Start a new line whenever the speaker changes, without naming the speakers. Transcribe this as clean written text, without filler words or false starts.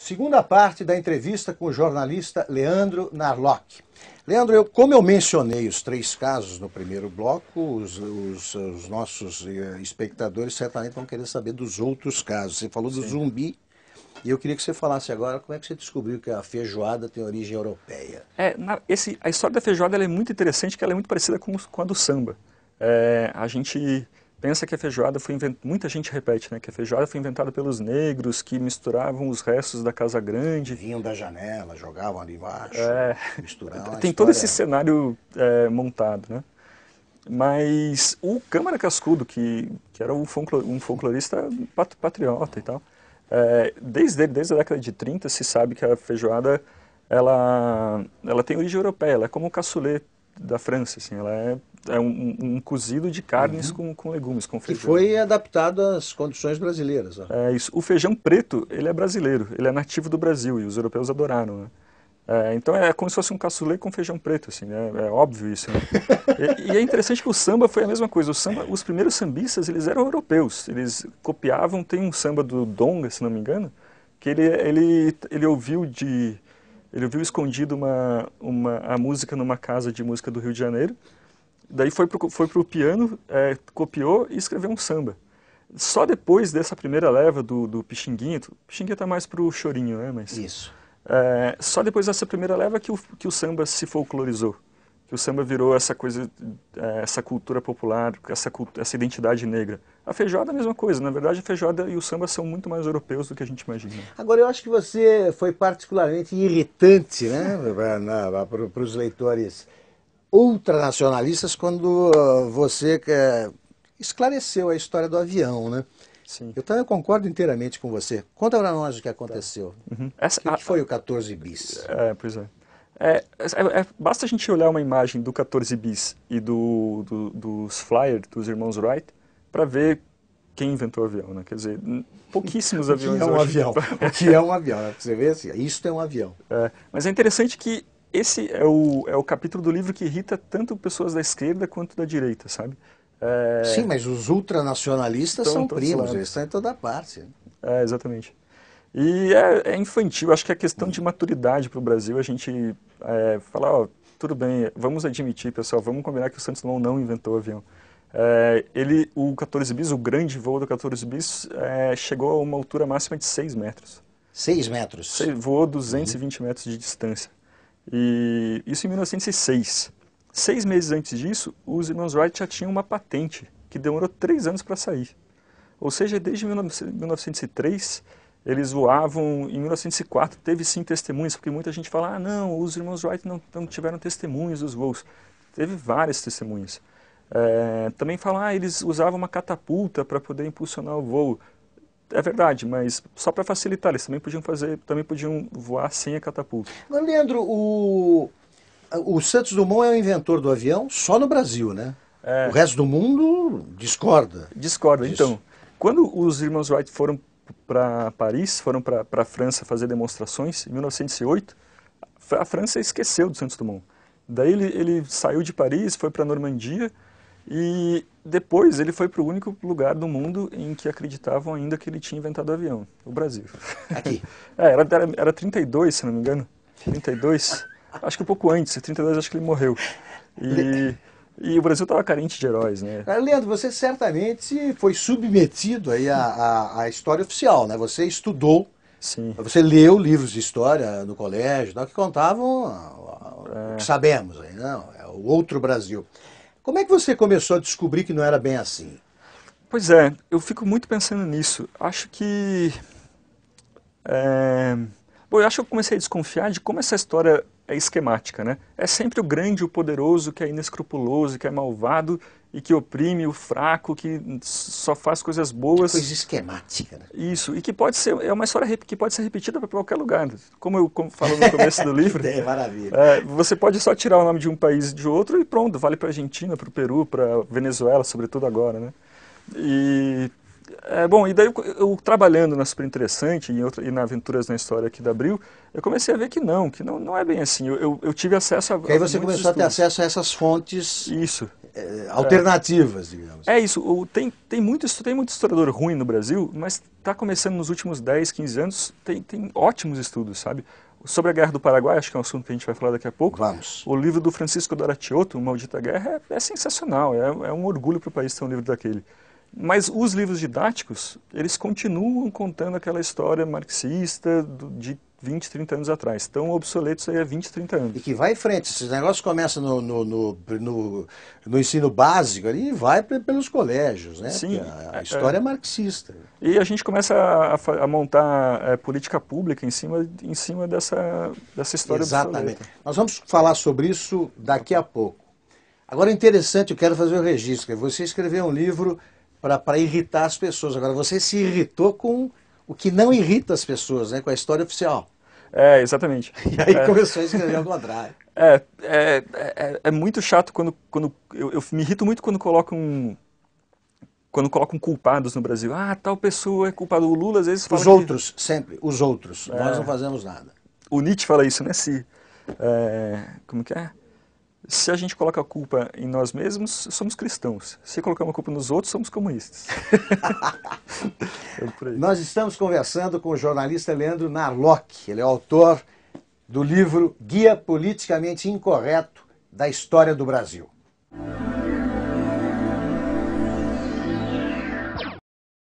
Segunda parte da entrevista com o jornalista Leandro Narlock. Leandro, como eu mencionei os 3 casos no primeiro bloco, os nossos espectadores certamente vão querer saber dos outros casos. Você falou do zumbi, e eu queria que você falasse agora como é que você descobriu que a feijoada tem origem europeia.
A história da feijoada ela é muito interessante, porque ela é muito parecida com a do samba. A gente pensa que a feijoada foi inventada, muita gente repete, né, que a feijoada foi inventada pelos negros que misturavam os restos da casa grande.
Vinham da janela, jogavam ali embaixo, misturavam.
Tem todo esse cenário montado, né? Mas o Câmara Cascudo, que era um folclorista patriota e tal, desde a década de 30 se sabe que a feijoada ela tem origem europeia, ela é como o cassoulet da França, assim, ela é um cozido de carnes com legumes, com feijão.
Que foi adaptado às condições brasileiras. Ó.
Isso. O feijão preto, ele é brasileiro, ele é nativo do Brasil e os europeus adoraram, né? Então é como se fosse um cassoulet com feijão preto, assim, né? É óbvio isso, né? E é interessante que o samba foi a mesma coisa. Os primeiros sambistas, eles eram europeus, eles copiavam, tem um samba do Donga, se não me engano, que ele ouviu escondido a música numa casa de música do Rio de Janeiro, daí foi pro piano, copiou e escreveu um samba. Só depois dessa primeira leva do Pixinguinha tá mais pro chorinho, né? Mas,
isso.
Só depois dessa primeira leva que o samba se folclorizou, que o samba virou essa coisa, essa cultura popular, essa identidade negra. A feijoada é a mesma coisa, na verdade a feijoada e o samba são muito mais europeus do que a gente imagina.
Agora eu acho que você foi particularmente irritante, né, para os leitores ultranacionalistas quando você esclareceu a história do avião, né?
Sim.
Eu concordo inteiramente com você. Conta para nós o que aconteceu. O que foi o 14 bis?
Pois é. Basta a gente olhar uma imagem do 14 bis e dos Flyer, dos irmãos Wright, para ver quem inventou o avião, né? Quer dizer, pouquíssimos aviões...
O que é um avião? O que é um avião? Você vê assim, isso é um avião.
Mas é interessante que esse é o capítulo do livro que irrita tanto pessoas da esquerda quanto da direita, sabe?
Sim, mas os ultranacionalistas são primos, eles estão em toda parte.
Exatamente. E é infantil, acho que é questão de maturidade para o Brasil, a gente falar, tudo bem, vamos admitir, pessoal, vamos combinar que o Santos Dumont não inventou o avião. O 14 bis, o grande voo do 14 bis, chegou a uma altura máxima de 6 metros.
6 metros?
Voou 220 metros de distância. E isso em 1906. 6 meses antes disso, os irmãos Wright já tinham uma patente, que demorou 3 anos para sair. Ou seja, desde 1903, eles voavam. Em 1904 teve sim testemunhas, porque muita gente fala, não, os irmãos Wright não tiveram testemunhas dos voos. Teve várias testemunhas. Também falam, eles usavam uma catapulta para poder impulsionar o voo. É verdade, mas só para facilitar, eles também podiam voar sem a catapulta.
Mas, Leandro, o Santos Dumont é o inventor do avião só no Brasil, né? O resto do mundo discorda.
Discorda. Então, quando os irmãos Wright foram para Paris, foram para a França fazer demonstrações, em 1908, a França esqueceu do Santos Dumont. Daí ele saiu de Paris, foi para a Normandia, e depois ele foi para o único lugar do mundo em que acreditavam ainda que ele tinha inventado o avião, o Brasil.
Aqui?
Era 32, se não me engano. 32, acho que um pouco antes, 32 acho que ele morreu. E o Brasil estava carente de heróis, né?
Leandro, você certamente foi submetido aí à história oficial, né? Você estudou,
sim.
Você leu livros de história no colégio, que contavam o que sabemos aí, não? É o outro Brasil. Como é que você começou a descobrir que não era bem assim?
Pois é, eu fico muito pensando nisso. Acho que... eu acho que eu comecei a desconfiar de como essa história é esquemática, né? É sempre o grande, o poderoso, que é inescrupuloso, que é malvado e que oprime o fraco, que só faz coisas boas.
Coisa esquemática, né?
Isso, e que é uma história que pode ser repetida para qualquer lugar. Como eu falo no começo do livro,
maravilha.
Você pode só tirar o nome de um país e de outro e pronto, vale para a Argentina, para o Peru, para a Venezuela, sobretudo agora, né? E Bom, e daí eu trabalhando na Super Interessante e na Aventuras na História aqui da Abril, eu comecei a ver que não é bem assim. Eu tive acesso a
Que aí você
muitos
começou a ter
estudos.
acesso a essas fontes
Isso.
alternativas, digamos.
É isso. Tem muito historiador ruim no Brasil, mas está começando nos últimos 10, 15 anos, tem ótimos estudos, sabe? Sobre a Guerra do Paraguai, acho que é um assunto que a gente vai falar daqui a pouco.
Vamos.
O livro do Francisco Doratiotto, O Maldita Guerra, é sensacional. É um orgulho para o país ter um livro daquele. Mas os livros didáticos, eles continuam contando aquela história marxista de 20, 30 anos atrás. Estão obsoletos aí há 20, 30 anos.
E que vai em frente. Esses negócios começam no ensino básico ali e vai pelos colégios, né?
Sim,
A história é marxista.
E a gente começa a montar política pública em cima dessa história
Exatamente.
obsoleta.
Nós vamos falar sobre isso daqui a pouco. Agora, interessante, eu quero fazer o registro, que você escreveu um livro para irritar as pessoas. Agora, você se irritou com o que não irrita as pessoas, né? Com a história oficial.
Exatamente.
E aí começou a escrever ao contrário.
É muito chato quando eu me irrito muito quando colocam culpados no Brasil. Ah, tal pessoa é culpada. O Lula às vezes fala
Os outros, sempre, os outros. Nós não fazemos nada.
O Nietzsche fala isso, né? Como que é? Se a gente coloca a culpa em nós mesmos, somos cristãos. Se colocamos a culpa nos outros, somos comunistas.
Nós estamos conversando com o jornalista Leandro Narlock. Ele é autor do livro Guia Politicamente Incorreto da História do Brasil.